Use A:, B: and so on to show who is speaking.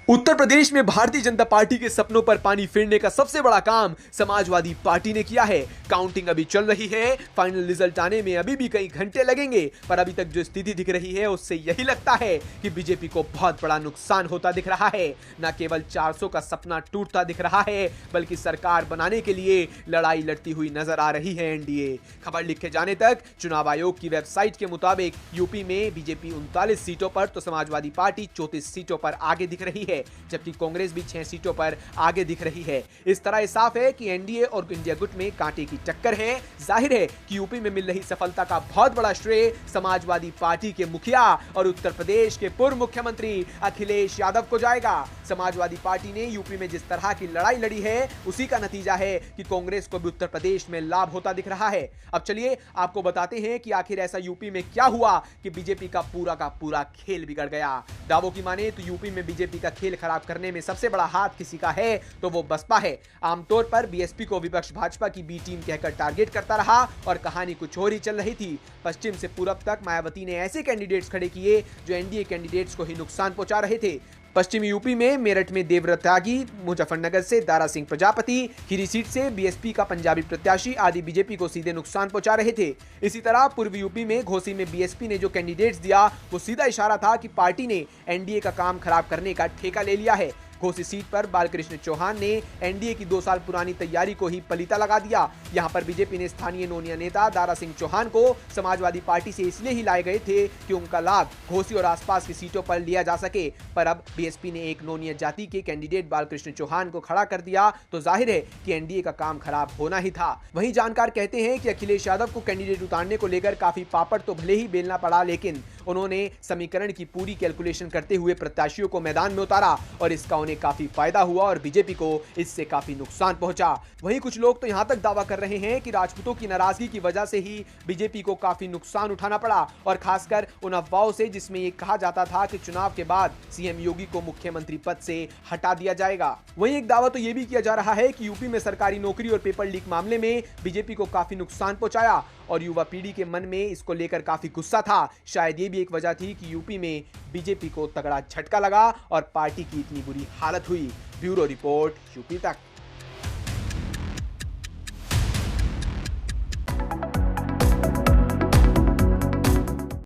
A: उत्तर प्रदेश में भारतीय जनता पार्टी के सपनों पर पानी फेरने का सबसे बड़ा काम समाजवादी पार्टी ने किया है। काउंटिंग अभी चल रही है, फाइनल रिजल्ट आने में अभी भी कई घंटे लगेंगे, पर अभी तक जो स्थिति दिख रही है उससे यही लगता है कि बीजेपी को बहुत बड़ा नुकसान होता दिख रहा है। न केवल 400 का सपना टूटता दिख रहा है, बल्कि सरकार बनाने के लिए लड़ाई लड़ती हुई नजर आ रही है एनडीए। खबर लिखे जाने तक चुनाव आयोग की वेबसाइट के मुताबिक यूपी में बीजेपी 39 सीटों पर तो समाजवादी पार्टी 34 सीटों पर आगे दिख रही है, जबकि कांग्रेस भी 6 सीटों पर आगे दिख रही है। इस तरह यह साफ है कि एनडीए और इंडिया गुट में कांटे की टक्कर है। जाहिर है कि यूपी में मिल रही सफलता का बहुत बड़ा श्रेय समाजवादी पार्टी के मुखिया और उत्तर प्रदेश के पूर्व मुख्यमंत्री अखिलेश यादव को जाएगा। समाजवादी पार्टी ने यूपी में जिस तरह की लड़ाई लड़ी है, उसी का नतीजा है कि कांग्रेस को भी उत्तर प्रदेश में लाभ होता दिख रहा है। अब चलिए आपको बताते हैं कि आखिर ऐसा यूपी में क्या हुआ कि बीजेपी का पूरा खेल बिगड़ गया। दावों की माने तो यूपी में बीजेपी का खेल खराब करने में सबसे बड़ा हाथ किसी का है तो वो बसपा है। आमतौर पर बीएसपी को विपक्ष भाजपा की बी टीम कहकर टारगेट करता रहा और कहानी कुछ और ही चल रही थी। पश्चिम से पूरब तक मायावती ने ऐसे कैंडिडेट्स खड़े किए जो एनडीए कैंडिडेट्स को ही नुकसान पहुंचा रहे थे। पश्चिमी यूपी में मेरठ में देवव्रत त्यागी, मुजफ्फरनगर से दारा सिंह प्रजापति, खीरी सीट से बीएसपी का पंजाबी प्रत्याशी आदि बीजेपी को सीधे नुकसान पहुंचा रहे थे। इसी तरह पूर्वी यूपी में घोसी में बीएसपी ने जो कैंडिडेट्स दिया वो सीधा इशारा था कि पार्टी ने एनडीए का काम खराब करने का ठेका ले लिया है। घोसी सीट पर बालकृष्ण चौहान ने एनडीए की 2 साल पुरानी तैयारी को ही पलीता लगा दिया। यहां पर बीजेपी ने स्थानीय नोनिया नेता दारा सिंह चौहान को समाजवादी पार्टी से इसलिए ही लाए गए थे कि उनका लाभ घोसी और आसपास की सीटों पर लिया जा सके, पर अब बीएसपी ने एक नोनिया जाति के कैंडिडेट बालकृष्ण चौहान को खड़ा कर दिया तो जाहिर है कि एनडीए का काम खराब होना ही था। वहीं जानकार कहते हैं कि अखिलेश यादव को कैंडिडेट उतारने को लेकर काफी पापड़ तो भले ही बेलना पड़ा, लेकिन उन्होंने समीकरण की पूरी कैलकुलेशन करते हुए प्रत्याशियों को मैदान में उतारा और इसका उन्हें काफी फायदा हुआ और बीजेपी को इससे काफी नुकसान पहुंचा। वहीं कुछ लोग तो यहां तक दावा कर रहे हैं कि राजपूतों की नाराजगी की वजह से ही बीजेपी को काफी नुकसान उठाना पड़ा, और खासकर उन अफवाहों से जिसमें यह कहा जाता था कि चुनाव के बाद सीएम योगी को मुख्यमंत्री पद से हटा दिया जाएगा। वहीं एक दावा तो यह भी किया जा रहा है कि यूपी में सरकारी नौकरी और पेपर लीक मामले में बीजेपी को काफी नुकसान पहुंचाया और युवा पीढ़ी के मन में इसको लेकर काफी गुस्सा था। शायद ये भी एक वजह थी कि यूपी में बीजेपी को तगड़ा झटका लगा और पार्टी की इतनी बुरी हालत हुई। ब्यूरो रिपोर्ट, यूपी तक।